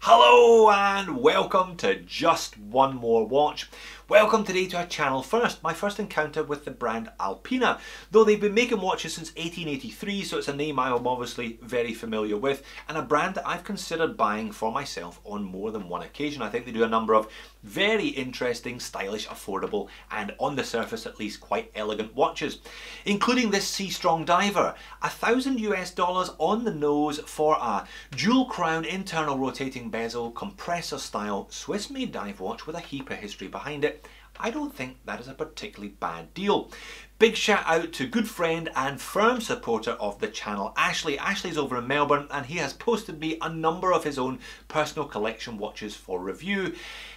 Hello and welcome to Just One More Watch. Welcome today to our channel first, my first encounter with the brand Alpina. Though they've been making watches since 1883, so it's a name I am obviously very familiar with, and a brand that I've considered buying for myself on more than one occasion. I think they do a number of very interesting, stylish, affordable, and on the surface at least quite elegant watches, including this Seastrong diver, $1,000 on the nose for a dual crown internal rotating bezel compressor style Swiss made dive watch with a heap of history behind it. I don't think that is a particularly bad deal. Big shout out to good friend and firm supporter of the channel, Ashley. Ashley's over in Melbourne and he has posted me a number of his own personal collection watches for review,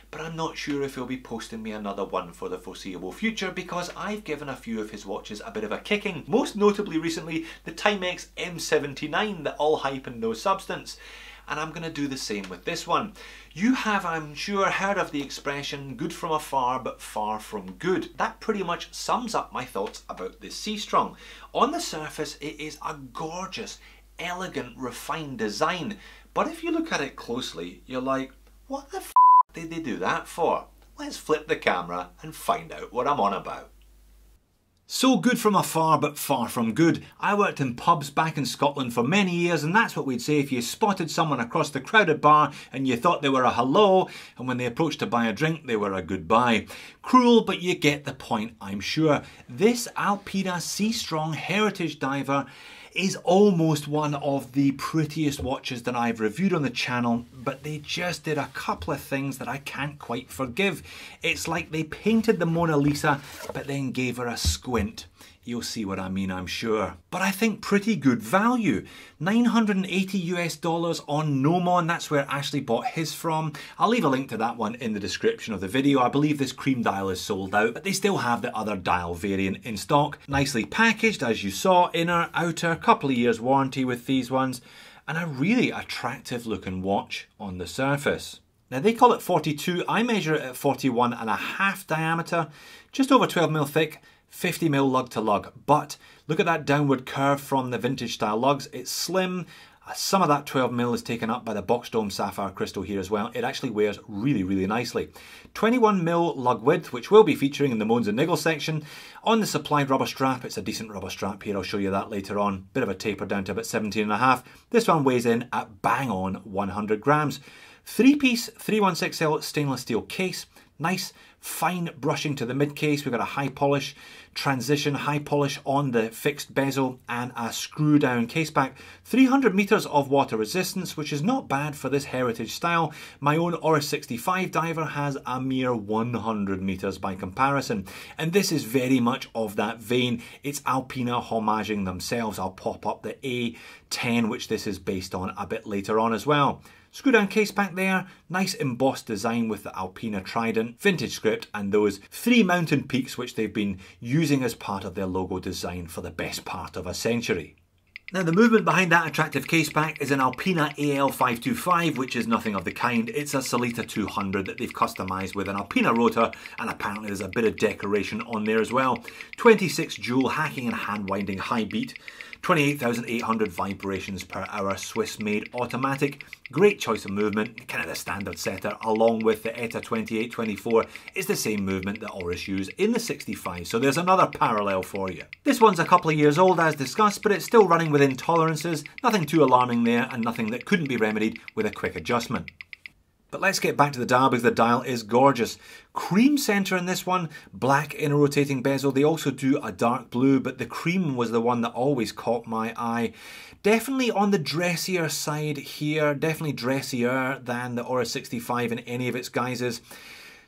but I'm not sure if he'll be posting me another one for the foreseeable future because I've given a few of his watches a bit of a kicking, most notably recently the Timex M79, the all hype and no substance. And I'm going to do the same with this one. You have, I'm sure, heard of the expression good from afar but far from good. That pretty much sums up my thoughts about this Seastrong. On the surface it is a gorgeous, elegant, refined design, but if you look at it closely you're like, what the f did they do that for? Let's flip the camera and find out what I'm on about. So good from afar but far from good. I worked in pubs back in Scotland for many years and that's what we'd say if you spotted someone across the crowded bar and you thought they were a hello, and when they approached to buy a drink they were a goodbye. Cruel, but you get the point, I'm sure. This Alpina Seastrong heritage diver is almost one of the prettiest watches that I've reviewed on the channel, but they just did a couple of things that I can't quite forgive. It's like they painted the Mona Lisa but then gave her a squint. You'll see what I mean, I'm sure. But I think pretty good value. $980 on GNOMON, that's where Ashley bought his from. I'll leave a link to that one in the description of the video. I believe this cream dial is sold out, but they still have the other dial variant in stock. Nicely packaged, as you saw, inner, outer, couple of years warranty with these ones, and a really attractive looking watch on the surface. Now they call it 42, I measure it at 41.5 diameter, just over 12mm thick, 50mm lug to lug, but look at that downward curve from the vintage style lugs. It's slim. Some of that 12mm is taken up by the box dome sapphire crystal here as well. It actually wears really, really nicely. 21mm lug width, which we'll be featuring in the Moans and Niggles section. On the supplied rubber strap, it's a decent rubber strap here, I'll show you that later on. Bit of a taper down to about 17.5. This one weighs in at bang on 100 grams. 3-piece 316L stainless steel case. Nice fine brushing to the mid case. We've got a high polish transition, high polish on the fixed bezel and a screw down case back. 300 meters of water resistance, which is not bad for this heritage style. My own Oris 65 diver has a mere 100 meters by comparison, and this is very much of that vein. It's Alpina homaging themselves. I'll pop up the A10, which this is based on, a bit later on as well. Screw down case back there, nice embossed design with the Alpina trident, vintage script and those 3 mountain peaks which they've been using as part of their logo design for the best part of a century. Now the movement behind that attractive case back is an Alpina AL525, which is nothing of the kind. It's a Solita 200 that they've customised with an Alpina rotor, and apparently there's a bit of decoration on there as well. 26 joule hacking and hand winding high beat. 28,800 vibrations per hour, Swiss made automatic. Great choice of movement, kind of the standard setter, along with the ETA 2824 is the same movement that Oris use in the 65, so there's another parallel for you. This one's a couple of years old as discussed, but it's still running within tolerances, nothing too alarming there and nothing that couldn't be remedied with a quick adjustment. But let's get back to the dial because the dial is gorgeous. Cream center in this one, black inner rotating bezel. They also do a dark blue, but the cream was the one that always caught my eye. Definitely on the dressier side here, definitely dressier than the Oris 65 in any of its guises.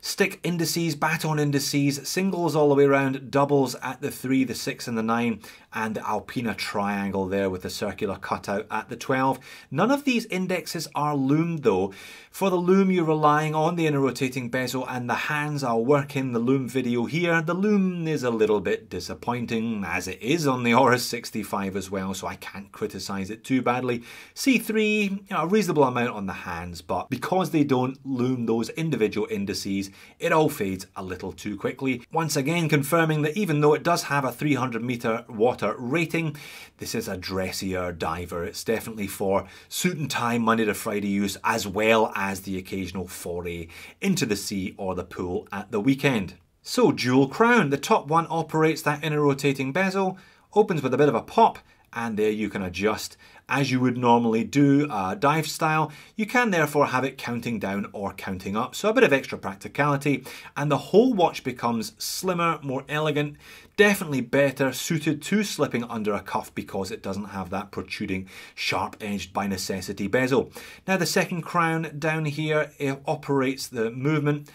Stick indices, baton indices, singles all the way around, doubles at the 3, the 6 and the 9, and the Alpina triangle there with the circular cutout at the 12. None of these indexes are loomed though. For the loom you're relying on the inner rotating bezel and the hands. I'll work in the loom video here. The loom is a little bit disappointing as it is on the Oris 65 as well, so I can't criticise it too badly. C3, a reasonable amount on the hands, but because they don't loom those individual indices, it all fades a little too quickly. Once again confirming that even though it does have a 300 meter water Chapter rating. This is a dressier diver. It's definitely for suit and tie Monday to Friday use, as well as the occasional foray into the sea or the pool at the weekend. So dual crown, the top one operates that inner rotating bezel, opens with a bit of a pop, and there you can adjust as you would normally do a dive style. You can therefore have it counting down or counting up, so a bit of extra practicality, and the whole watch becomes slimmer, more elegant, definitely better suited to slipping under a cuff because it doesn't have that protruding sharp-edged by necessity bezel. Now the second crown down here, it operates the movement.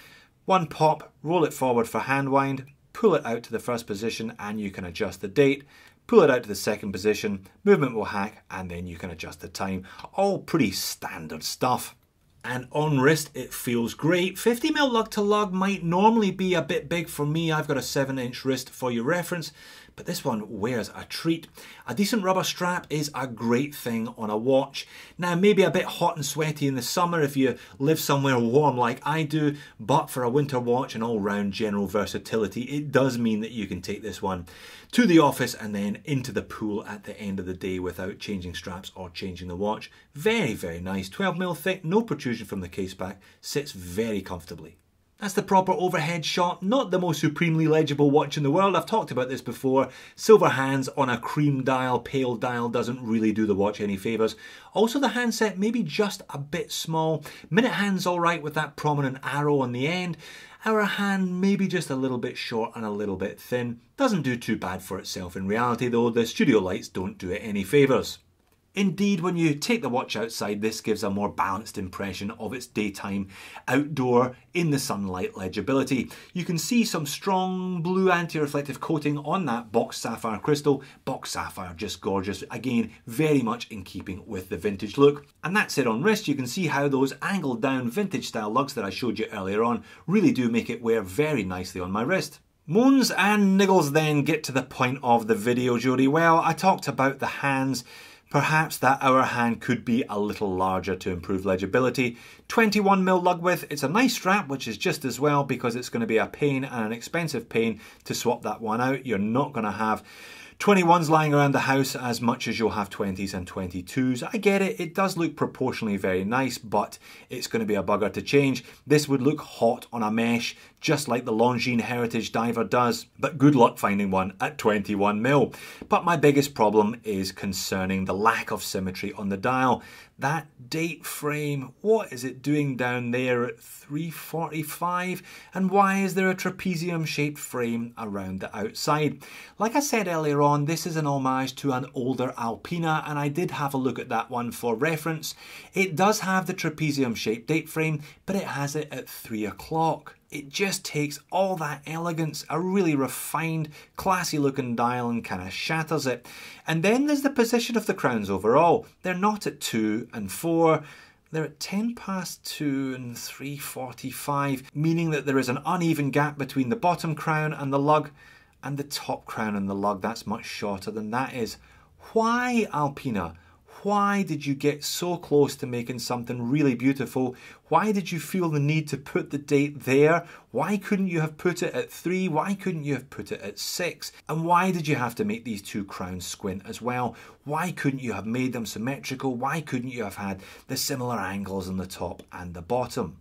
One pop, roll it forward for hand wind, pull it out to the first position and you can adjust the date. Pull it out to the second position, movement will hack, and then you can adjust the time. All pretty standard stuff. And on wrist, it feels great. 50mm lug to lug might normally be a bit big for me. I've got a 7-inch wrist for your reference, but this one wears a treat. A decent rubber strap is a great thing on a watch. Now, maybe a bit hot and sweaty in the summer if you live somewhere warm like I do, but for a winter watch and all-round general versatility, it does mean that you can take this one to the office and then into the pool at the end of the day without changing straps or changing the watch. Very, very nice. 12mm thick, no protrusion from the case back, sits very comfortably. That's the proper overhead shot, not the most supremely legible watch in the world. I've talked about this before. Silver hands on a cream dial, pale dial doesn't really do the watch any favours. Also the handset maybe just a bit small. Minute hand's alright with that prominent arrow on the end. Hour hand maybe just a little bit short and a little bit thin. Doesn't do too bad for itself in reality though. The studio lights don't do it any favours. Indeed, when you take the watch outside, this gives a more balanced impression of its daytime outdoor in the sunlight legibility. You can see some strong blue anti-reflective coating on that box sapphire crystal. Box sapphire, just gorgeous. Again, very much in keeping with the vintage look. And that's it on wrist. You can see how those angled down vintage style lugs that I showed you earlier on really do make it wear very nicely on my wrist. Moans and niggles then get to the point of the video, Jody. Well, I talked about the hands. Perhaps that hour hand could be a little larger to improve legibility. 21mm lug width, it's a nice strap, which is just as well because it's going to be a pain and an expensive pain to swap that one out. You're not going to have 21s lying around the house as much as you'll have 20s and 22s. I get it, it does look proportionally very nice, but it's going to be a bugger to change. This would look hot on a mesh, just like the Longines Heritage Diver does, but good luck finding one at 21mm. But my biggest problem is concerning the lack of symmetry on the dial. That date frame, what is it doing down there at 3:45? And why is there a trapezium shaped frame around the outside? Like I said earlier on, this is an homage to an older Alpina, and I did have a look at that one for reference. It does have the trapezium shaped date frame, but it has it at 3 o'clock. It just takes all that elegance, a really refined, classy looking dial, and kind of shatters it. And then there's the position of the crowns overall. They're not at 2 and 4, they're at 10 past 2 and 3:45, meaning that there is an uneven gap between the bottom crown and the lug, and the top crown and the lug. That's much shorter than that is. Why, Alpina? Why did you get so close to making something really beautiful? Why did you feel the need to put the date there? Why couldn't you have put it at 3? Why couldn't you have put it at 6? And why did you have to make these two crowns squint as well? Why couldn't you have made them symmetrical? Why couldn't you have had the similar angles on the top and the bottom?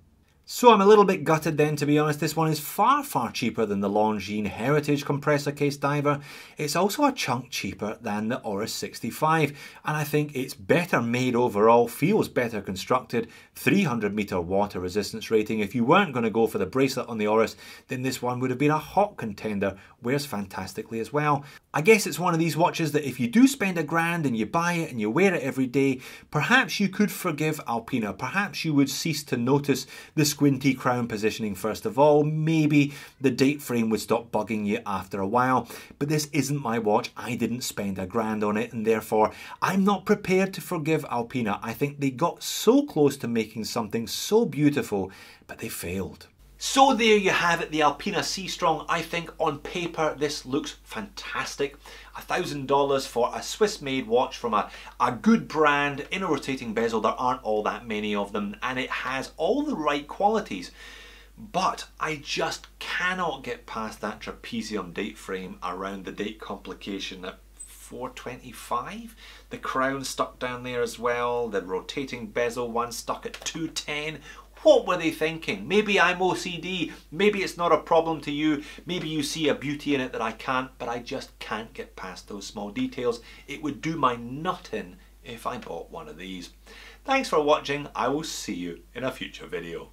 So I'm a little bit gutted then, to be honest. This one is far, far cheaper than the Longines Heritage compressor case diver. It's also a chunk cheaper than the Oris 65, and I think it's better made overall, feels better constructed, 300 meter water resistance rating. If you weren't going to go for the bracelet on the Oris, then this one would have been a hot contender. Wears fantastically as well. I guess it's one of these watches that if you do spend $1,000 and you buy it and you wear it every day, perhaps you could forgive Alpina. Perhaps you would cease to notice the squinty crown positioning first of all. Maybe the date frame would stop bugging you after a while. But this isn't my watch. I didn't spend $1,000 on it, and therefore I'm not prepared to forgive Alpina. I think they got so close to making something so beautiful, but they failed. So there you have it, the Alpina Seastrong. I think on paper this looks fantastic. $1,000 for a Swiss-made watch from a good brand in a rotating bezel. There aren't all that many of them, and it has all the right qualities. But I just cannot get past that trapezium date frame around the date complication at 425. The crown stuck down there as well. The rotating bezel one stuck at 210. What were they thinking? Maybe I'm OCD. Maybe it's not a problem to you. Maybe you see a beauty in it that I can't, but I just can't get past those small details. It would do my nut in if I bought one of these. Thanks for watching. I will see you in a future video.